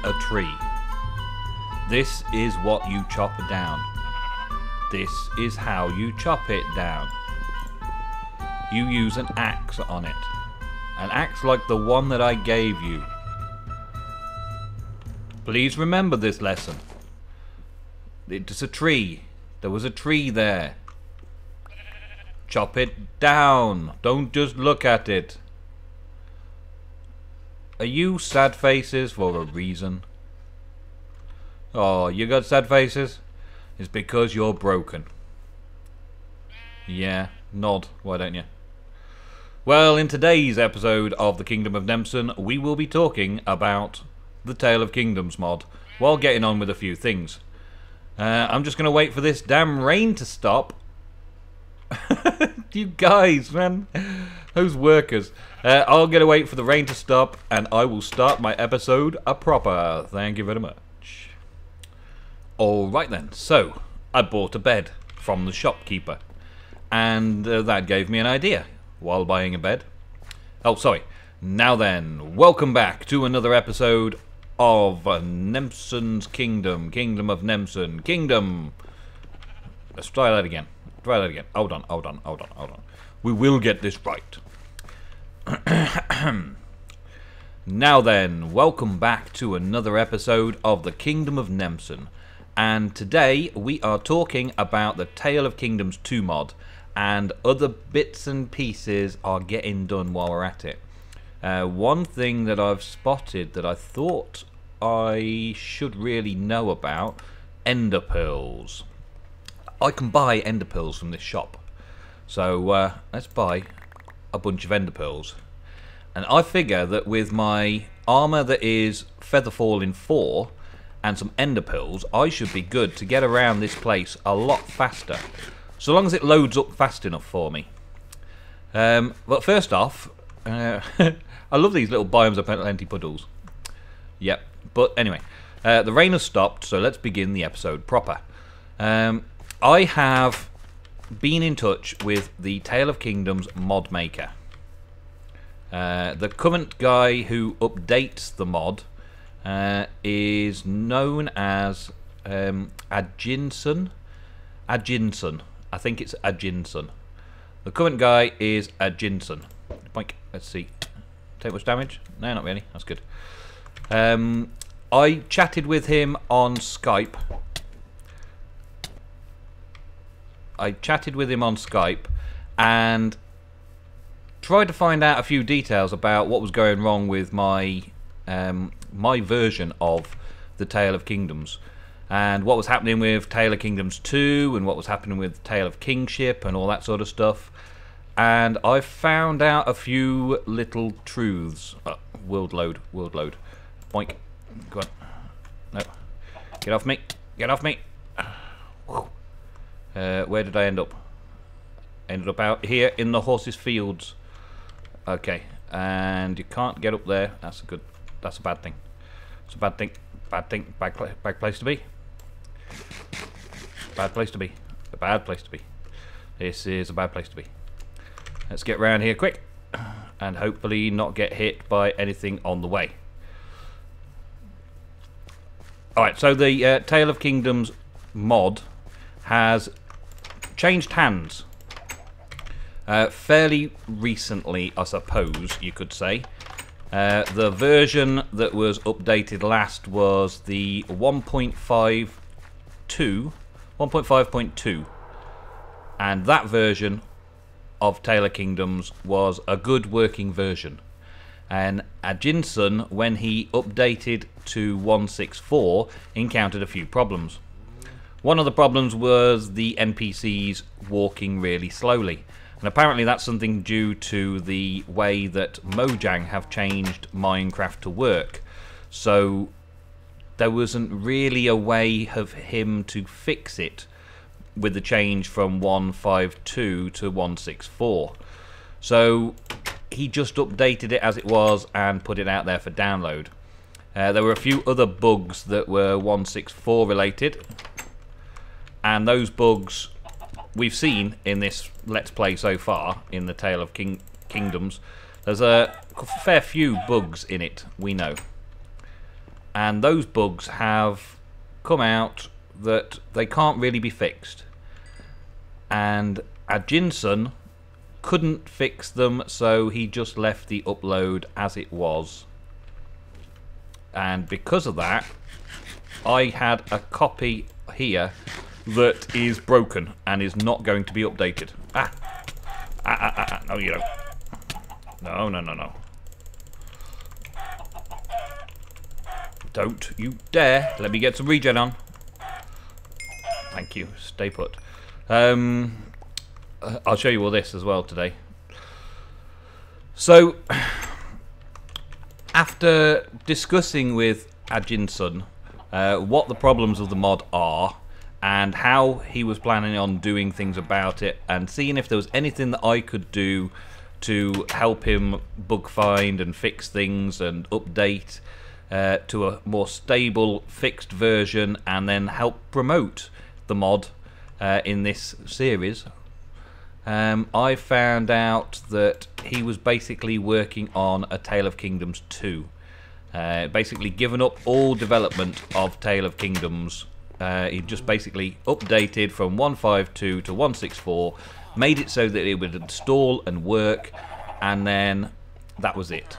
a tree. This is what you chop down. This is how you chop it down. You use an axe on it. An axe like the one that I gave you. Please remember this lesson. It's a tree. There was a tree there. Chop it down. Don't just look at it. Are you sad faces for a reason? Oh, you got sad faces? It's because you're broken. Yeah, nod, why don't you? Well, in today's episode of the Kingdom of Nemsun, we will be talking about the Tale of Kingdoms mod, while getting on with a few things. I'm just going to wait for this damn rain to stop. You guys, man. Those workers. I'll get to wait for the rain to stop, and I will start my episode proper. Thank you very much. Alright then, so I bought a bed from the shopkeeper, and that gave me an idea while buying a bed. Oh, sorry. Now then, welcome back to another episode of Nemsun's Kingdom. Kingdom of Nemsun. Kingdom. Let's try that again. Try that again. Hold on. We will get this right. Now then, welcome back to another episode of the Kingdom of Nemsun. And today we are talking about the Tale of Kingdoms 2 mod, and other bits and pieces are getting done while we're at it. One thing that I've spotted that I thought I should really know about: ender pearls. I can buy ender pearls from this shop, so let's buy a bunch of ender pearls. And I figure that with my armor that is featherfall in 4 and some ender pearls, I should be good to get around this place a lot faster, so long as it loads up fast enough for me. But first off, I love these little biomes of plenty puddles. Yep, but anyway, the rain has stopped, so let's begin the episode proper. I have been in touch with the Tale of Kingdoms mod maker. The current guy who updates the mod is known as Adjinson. I think it's Adjinson. The current guy is Adjinson. Boink. Let's see. Take much damage? No, not really. That's good. I chatted with him on Skype. And tried to find out a few details about what was going wrong with my my version of the Tale of Kingdoms, and what was happening with Tale of Kingdoms 2, and what was happening with Tale of Kingship and all that sort of stuff. And I found out a few little truths. World load. Boink. Go on. No. Get off me. Where did I end up? Ended up out here in the horses' fields. Okay, and you can't get up there. That's a bad thing. It's a bad thing. Bad place to be. Bad place to be. A bad place to be. This is a bad place to be. Let's get round here quick, and hopefully not get hit by anything on the way. Alright, so the Tale of Kingdoms mod has changed hands. Fairly recently, I suppose you could say. The version that was updated last was the 1.5.2, and that version of Tale of Kingdoms was a good working version. And Adjinson, when he updated to 1.6.4, encountered a few problems. One of the problems was the NPCs walking really slowly. And apparently that's something due to the way that Mojang have changed Minecraft to work. So there wasn't really a way of him to fix it with the change from 1.5.2 to 1.6.4. So he just updated it as it was and put it out there for download. There were a few other bugs that were 1.6.4 related, and those bugs we've seen in this Let's Play so far in the Tale of Kingdoms. There's a fair few bugs in it, we know. and those bugs have come out that they can't really be fixed, and Ajinsun couldn't fix them, so he just left the upload as it was. And because of that, I had a copy here that is broken and is not going to be updated. No, you don't. No. Don't you dare. Let me get some regen on. Thank you. Stay put. I'll show you all this as well today. So, after discussing with Ajinsun what the problems of the mod are and how he was planning on doing things about it, and seeing if there was anything that I could do to help him bug find and fix things and update to a more stable fixed version, and then help promote the mod in this series, I found out that he was basically working on a Tale of Kingdoms 2. Basically given up all development of Tale of Kingdoms. He just basically updated from 1.5.2 to 1.6.4, made it so that it would install and work, and then that was it.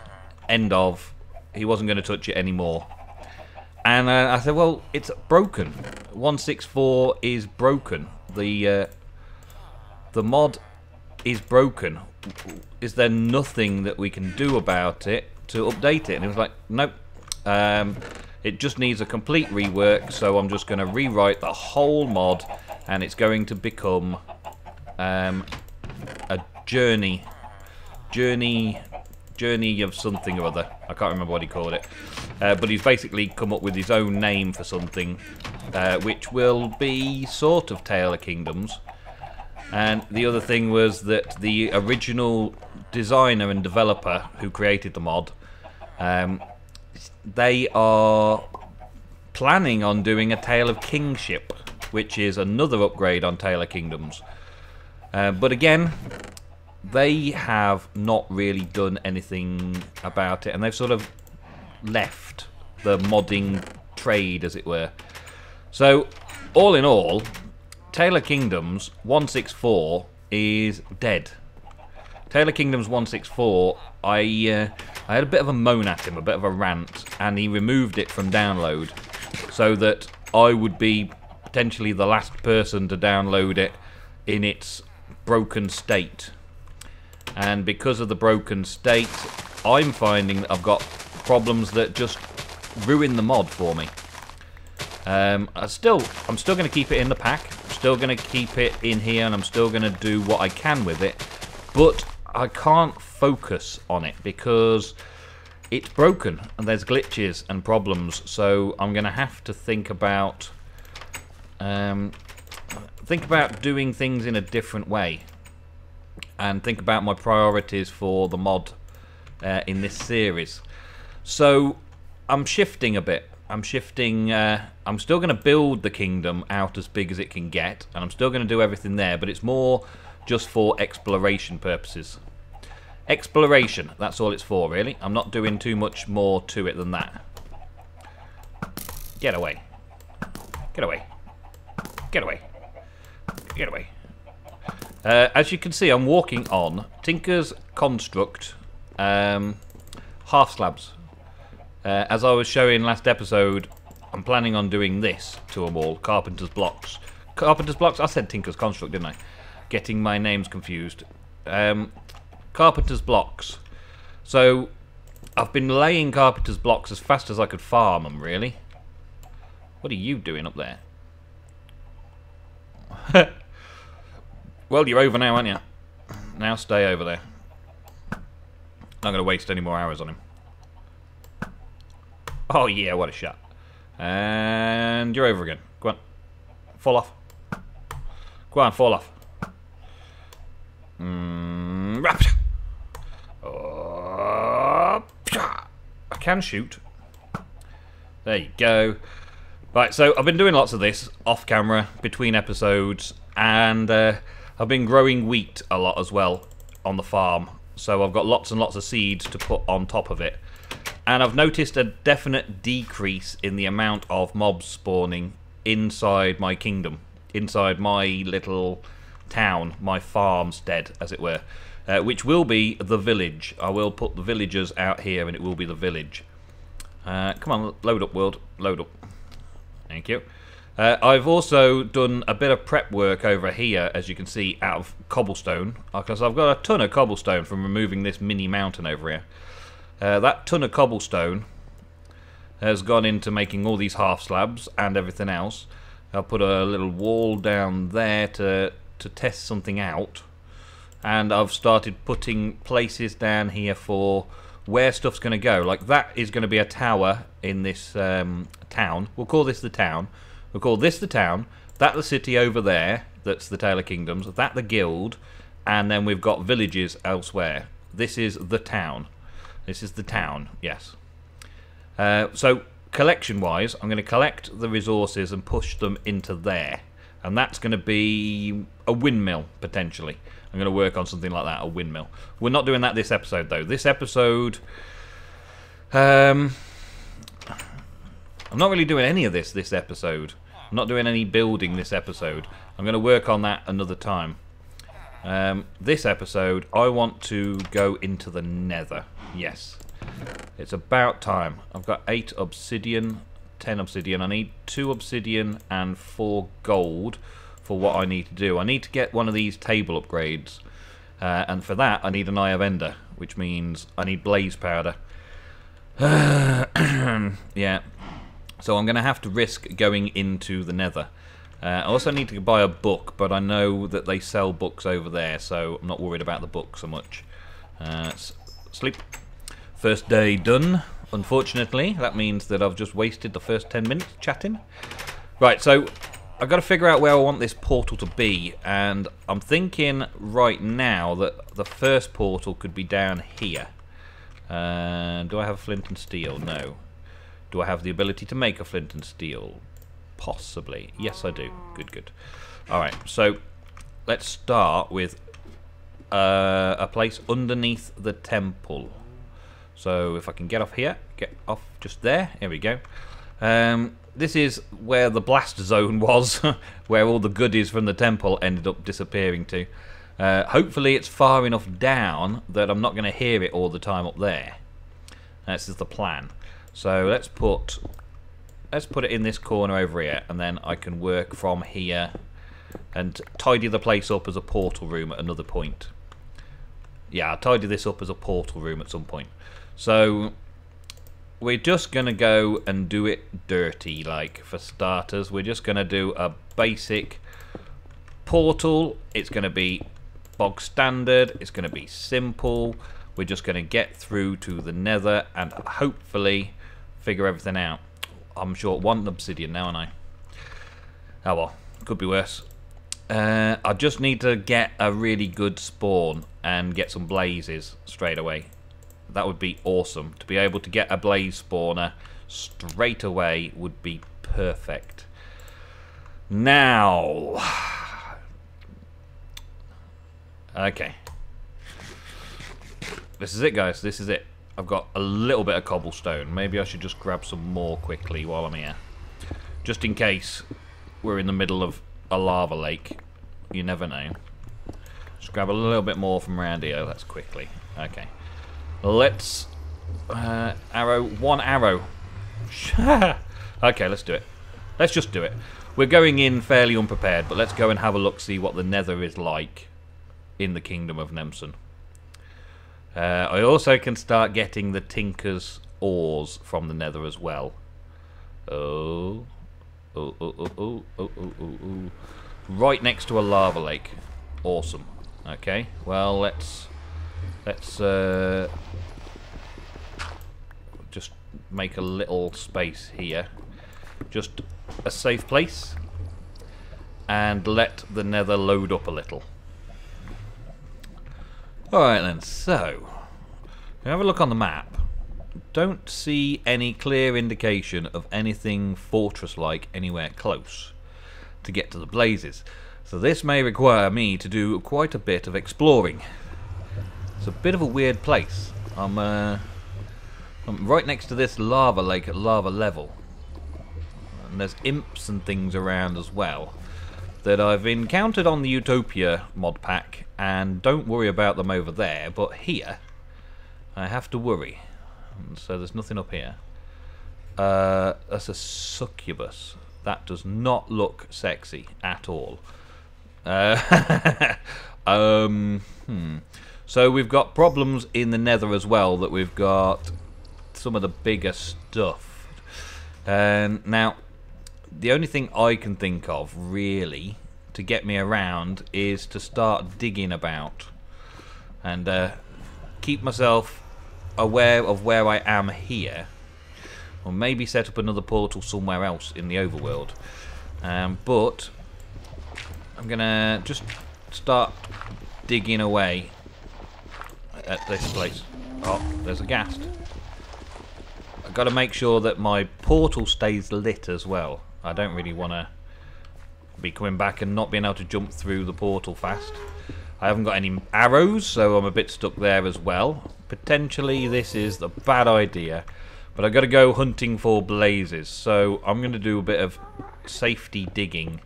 End of. He wasn't going to touch it anymore. And I said, well, it's broken. 1.6.4 is broken. The mod is broken. Is there nothing that we can do about it to update it? And he was like, nope. It just needs a complete rework, so I'm just going to rewrite the whole mod, and it's going to become a journey of something or other. I can't remember what he called it. But he's basically come up with his own name for something, which will be sort of Tale of Kingdoms. And the other thing was that the original designer and developer who created the mod, they are planning on doing a Tale of Kingship, which is another upgrade on Tale of Kingdoms. But again, they have not really done anything about it, and they've sort of left the modding trade, as it were. So, all in all, Tale of Kingdoms 1.6.4 is dead. Tale of Kingdoms 1.6.4, I had a bit of a moan at him, a bit of a rant, and he removed it from download, so that I would be potentially the last person to download it in its broken state. And because of the broken state, I'm finding that I've got problems that just ruin the mod for me. I'm still going to keep it in the pack. I'm still going to keep it in here, and I'm still going to do what I can with it. But I can't focus on it because it's broken and there's glitches and problems. So I'm going to have to think about doing things in a different way, and think about my priorities for the mod in this series. So I'm shifting a bit. I'm shifting. I'm still going to build the kingdom out as big as it can get, and I'm still going to do everything there, but it's more just for exploration purposes. Exploration, that's all it's for, really. I'm not doing too much more to it than that. Get away. Get away. Get away. Get away. As you can see, I'm walking on Tinker's Construct half slabs. As I was showing last episode, I'm planning on doing this to them all. Carpenter's blocks. Carpenter's blocks? I said Tinker's Construct, didn't I? Getting my names confused. Carpenter's blocks. So, I've been laying Carpenter's blocks as fast as I could farm them, really. What are you doing up there? Well, you're over now, aren't you? Now stay over there. Not going to waste any more hours on him. Oh yeah, what a shot. And you're over again. Go on. Fall off. Go on, fall off. I can shoot. There you go. Right, so I've been doing lots of this off camera, between episodes, and I've been growing wheat a lot as well on the farm. So I've got lots and lots of seeds to put on top of it. And I've noticed a definite decrease in the amount of mobs spawning inside my kingdom, inside my little town, my farmstead, as it were, which will be the village. I will put the villagers out here, and it will be the village. Come on, load up, world. Load up. Thank you. I've also done a bit of prep work over here, as you can see, out of cobblestone, because I've got a ton of cobblestone from removing this mini mountain over here. That ton of cobblestone has gone into making all these half slabs and everything else. I'll put a little wall down there to test something out, and I've started putting places down here for where stuff's going to go. Like that is going to be a tower in this town. We'll call this the town. We'll call this the town, that the city over there, that's the Tale of Kingdoms, that the guild, and then we've got villages elsewhere. This is the town. This is the town, yes. So, collection-wise, I'm going to collect the resources and push them into there. And that's going to be a windmill, potentially. I'm going to work on something like that, a windmill. We're not doing that this episode, though. This episode... I'm not really doing any of this episode. I'm not doing any building this episode. I'm going to work on that another time. This episode, I want to go into the nether. Yes. It's about time. I've got 8 obsidian, 10 obsidian. I need 2 obsidian and 4 gold for what I need to do. I need to get one of these table upgrades. And for that, I need an Eye of Ender, which means I need blaze powder. Yeah. So I'm going to have to risk going into the nether. I also need to buy a book, but I know that they sell books over there, so I'm not worried about the book so much. Sleep. First day done. Unfortunately, that means that I've just wasted the first 10 minutes chatting. Right, so I've got to figure out where I want this portal to be, and I'm thinking right now that the first portal could be down here. Do I have flint and steel? No. Do I have the ability to make a flint and steel? Possibly. Yes, I do. Good, good. Alright, so let's start with a place underneath the temple. So if I can get off here, get off just there. Here we go. This is where the blast zone was, where all the goodies from the temple ended up disappearing to. Hopefully it's far enough down that I'm not going to hear it all the time up there. This is the plan. So let's put it in this corner over here, and then I can work from here and tidy the place up as a portal room at another point. Yeah, I'll tidy this up as a portal room at some point. So we're just going to go and do it dirty, like, for starters. We're just going to do a basic portal. It's going to be bog standard. It's going to be simple. We're just going to get through to the nether and hopefully figure everything out. I'm short 1 obsidian now, aren't I? Oh well, could be worse. I just need to get a really good spawn and get some blazes straight away. That would be awesome. To be able to get a blaze spawner straight away would be perfect. Now... Okay. This is it, guys. This is it. I've got a little bit of cobblestone. Maybe I should just grab some more quickly while I'm here. Just in case we're in the middle of a lava lake. You never know. Just grab a little bit more from around here. That's quickly. Okay. Let's... arrow. 1 arrow. Okay, let's do it. Let's just do it. We're going in fairly unprepared, but let's go and have a look, see what the nether is like in the Kingdom of Nemsun. I also can start getting the Tinker's ores from the nether as well. Oh. Right next to a lava lake. Awesome. Okay, well, let's just make a little space here. Just a safe place. And let the nether load up a little. Alright then, so have a look on the map. Don't see any clear indication of anything fortress-like anywhere close to get to the blazes. So this may require me to do quite a bit of exploring. It's a bit of a weird place. I'm I'm right next to this lava lake at lava level. And there's imps and things around as well that I've encountered on the Utopia mod pack, and don't worry about them over there, but here I have to worry. And so there's nothing up here. That's a succubus. That does not look sexy at all. So we've got problems in the nether as well, that we've got some of the bigger stuff. And now, the only thing I can think of, really, to get me around is to start digging about. And keep myself aware of where I am here. Or maybe set up another portal somewhere else in the overworld. But I'm gonna just start digging away at this place. Oh, there's a ghast. I've got to make sure that my portal stays lit as well. I don't really want to be coming back and not being able to jump through the portal fast. I haven't got any arrows, so I'm a bit stuck there as well. Potentially this is the bad idea, but I've got to go hunting for blazes, so I'm going to do a bit of safety digging,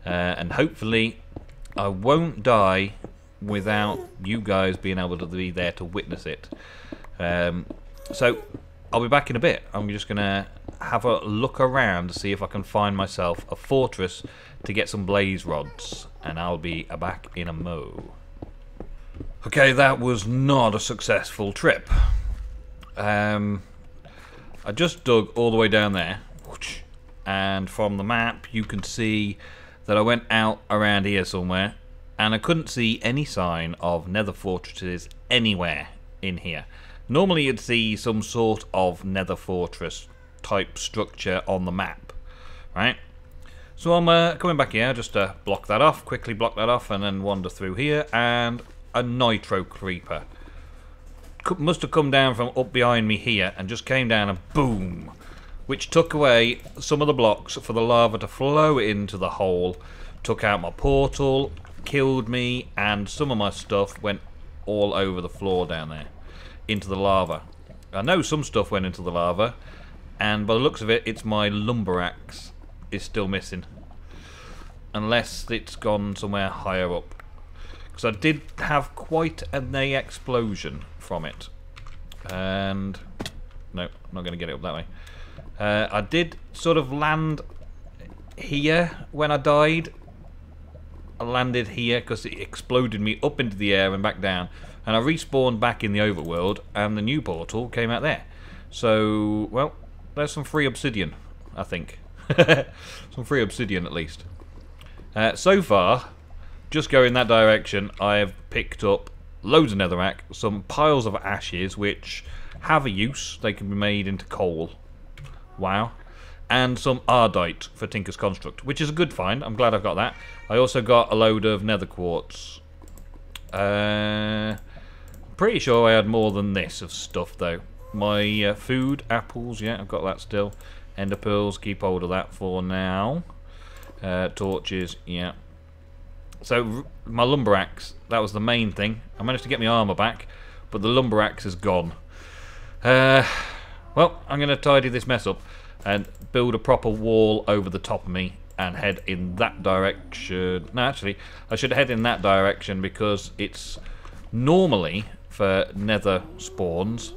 and hopefully I won't die without you guys being able to be there to witness it. So I'll be back in a bit. I'm just going to have a look around to see if I can find myself a fortress to get some blaze rods, and I'll be back in a mo. Okay, that was not a successful trip. I just dug all the way down there, and from the map you can see that I went out around here somewhere, and I couldn't see any sign of nether fortresses anywhere in here. Normally you'd see some sort of nether fortress type structure on the map, right? So I'm coming back here just to block that off, quickly block that off, and then wander through here, and a nitro creeper must have come down from up behind me here and just came down and boom, which took away some of the blocks for the lava to flow into the hole, took out my portal, killed me, and some of my stuff went all over the floor down there into the lava. I know some stuff went into the lava, and by the looks of it, it's my lumber axe is still missing, unless it's gone somewhere higher up, because I did have quite an explosion from it. And no, I'm not going to get it up that way. I did sort of land here when I died. I landed here because it exploded me up into the air and back down, and I respawned back in the overworld, and the new portal came out there. So, well, there's some free obsidian, I think. Some free obsidian at least. So far, just going that direction, I have picked up loads of netherrack, some piles of ashes which have a use. They can be made into coal. Wow. And some ardite for Tinker's Construct, which is a good find. I'm glad I've got that. I also got a load of nether quartz. Pretty sure I had more than this of stuff though. My food, apples, yeah, I've got that still. Ender pearls, keep hold of that for now. Torches, yeah. So my lumber axe, that was the main thing. I managed to get my armor back, but the lumber axe is gone. Well, I'm going to tidy this mess up and build a proper wall over the top of me and head in that direction. No, actually, I should head in that direction because it's normally for nether spawns.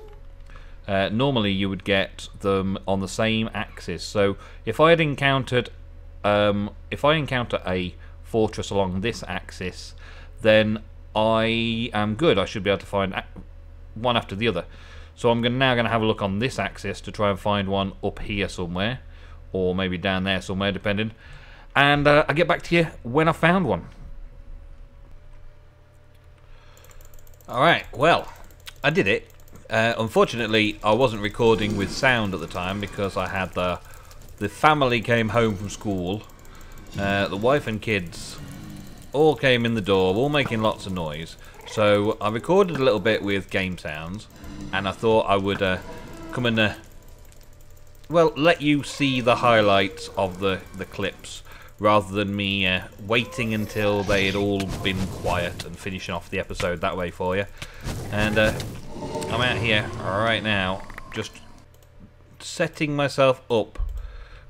Normally you would get them on the same axis. So if I had encountered, if I encounter a fortress along this axis, then I am good. I should be able to find one after the other. So I'm now going to have a look on this axis to try and find one up here somewhere, or maybe down there somewhere, depending. And I'll get back to you when I found one. Alright, well, I did it. Unfortunately, I wasn't recording with sound at the time because I had the family came home from school. The wife and kids all came in the door, all making lots of noise. So I recorded a little bit with game sounds, and I thought I would come and well, let you see the highlights of the clips rather than me waiting until they had all been quiet and finishing off the episode that way for you. And I'm out here right now, just setting myself up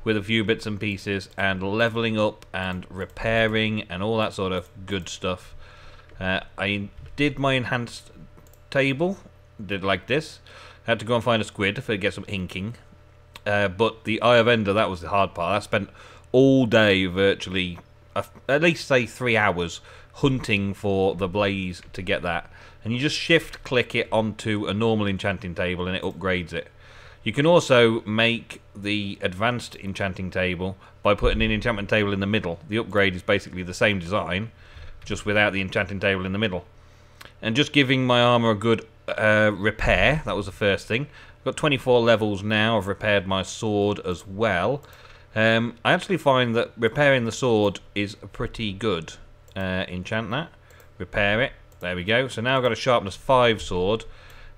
with a few bits and pieces and leveling up and repairing and all that sort of good stuff. I did my enhanced table, did like this. I had to go and find a squid to get some inking. But the Eye of Ender, that was the hard part. I spent all day virtually, at least say 3 hours, hunting for the blaze to get that. And you just shift click it onto a normal enchanting table and it upgrades it. You can also make the advanced enchanting table by putting an enchantment table in the middle. The upgrade is basically the same design, just without the enchanting table in the middle. And just giving my armor a good repair, that was the first thing. I've got 24 levels now, I've repaired my sword as well. I actually find that repairing the sword is pretty good. Enchant that, repair it, there we go. So now I've got a sharpness 5 sword,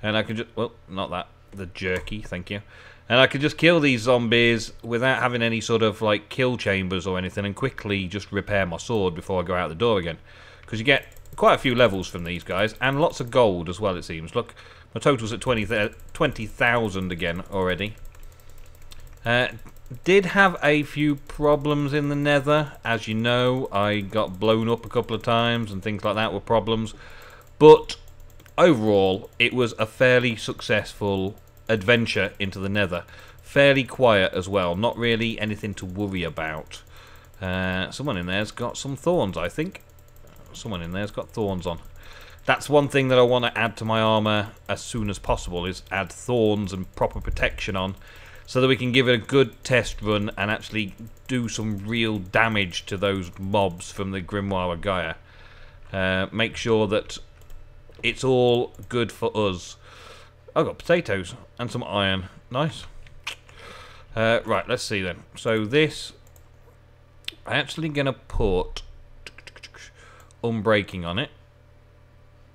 and I can just, well, not that, the jerky, thank you. And I can just kill these zombies without having any sort of like kill chambers or anything, and quickly just repair my sword before I go out the door again. Because you get quite a few levels from these guys, and lots of gold as well, it seems. Look, my total's at 20,000 again already. Did have a few problems in the nether. As you know, I got blown up a couple of times and things like that were problems. But overall, it was a fairly successful adventure into the nether. Fairly quiet as well, not really anything to worry about. Someone in there's got some thorns, I think. Someone in there's got thorns on. That's one thing that I want to add to my armor as soon as possible, is add thorns and proper protection on, so that we can give it a good test run and actually do some real damage to those mobs from the Grimoire of Gaia. Make sure that it's all good for us. I've got potatoes and some iron. Nice. Right, let's see then. So this, I'm actually going to put unbreaking on it.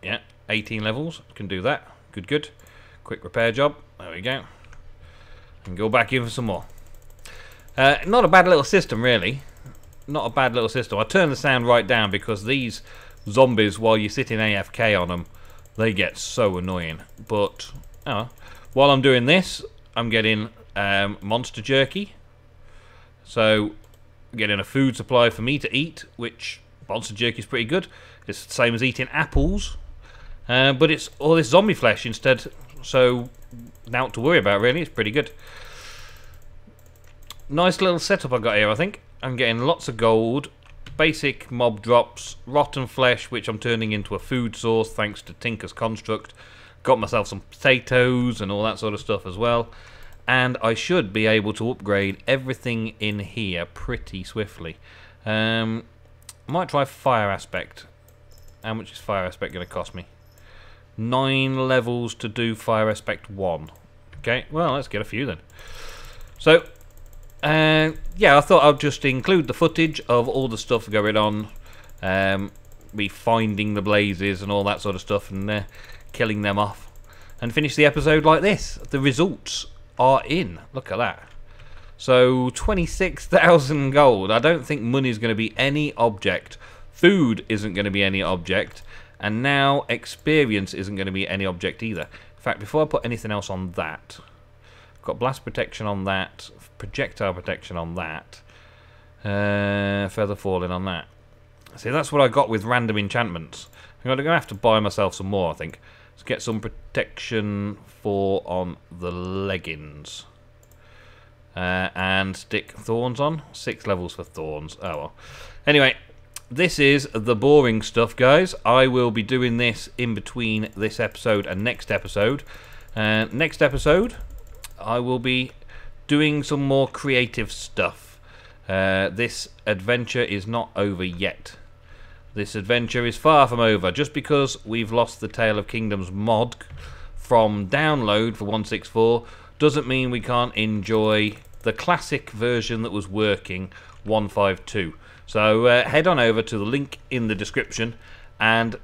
Yeah, 18 levels. Can do that. Good, good. Quick repair job. There we go. And go back in for some more. Not a bad little system, really. Not a bad little system. I turned the sound right down because these zombies, while you're sitting AFK on them, they get so annoying. But while I'm doing this, I'm getting monster jerky. So, getting a food supply for me to eat, which monster jerky is pretty good. It's the same as eating apples, but it's all this zombie flesh instead. So, now to worry about, really. It's pretty good. Nice little setup I got here, I think. I'm getting lots of gold, basic mob drops, rotten flesh, which I'm turning into a food source thanks to Tinker's Construct. Got myself some potatoes and all that sort of stuff as well. And I should be able to upgrade everything in here pretty swiftly. Might try Fire Aspect. How much is Fire Aspect going to cost me? 9 levels to do Fire Aspect 1. Okay, well, let's get a few then. So, yeah, I thought I'd just include the footage of all the stuff going on. Me finding the blazes and all that sort of stuff and killing them off. And finish the episode like this. The results are in. Look at that. So, 26,000 gold. I don't think money is going to be any object. Food isn't going to be any object. And now experience isn't going to be any object either. In fact, before I put anything else on that, I've got blast protection on that, projectile protection on that, feather falling on that. See, that's what I got with random enchantments. I'm going to have to buy myself some more, I think. Let's get some protection on the leggings. And stick thorns on. 6 levels for thorns. Oh well. Anyway, this is the boring stuff, guys. I will be doing this in between this episode and next episode. Next episode, I will be doing some more creative stuff. This adventure is not over yet. This adventure is far from over. Just because we've lost the Tale of Kingdoms mod from download for 164 doesn't mean we can't enjoy the classic version that was working, 152. So head on over to the link in the description and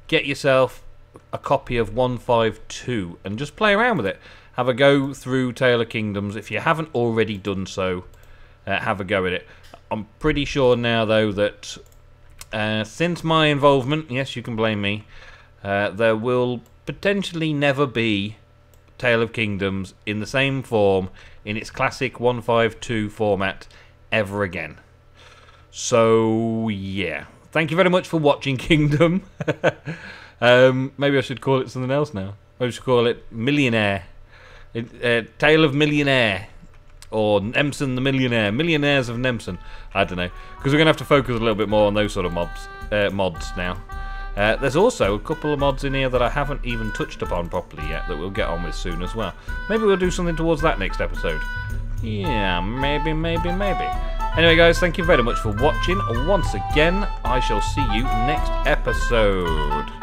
get yourself a copy of 152 and just play around with it. Have a go through Tale of Kingdoms. If you haven't already done so, have a go at it. I'm pretty sure now, though, that since my involvement, yes, you can blame me, there will potentially never be Tale of Kingdoms in the same form, in its classic 152 format, ever again. So, yeah. Thank you very much for watching, Kingdom. Maybe I should call it something else now. Maybe I should call it Millenaire. Tale of Millenaire. Or Nemsun the Millionaire. Millionaires of Nemsun. I don't know. Because we're going to have to focus a little bit more on those sort of mods now. There's also a couple of mods in here that I haven't even touched upon properly yet that we'll get on with soon as well. Maybe we'll do something towards that next episode. Yeah, maybe. Anyway, guys, thank you very much for watching. Once again, I shall see you next episode.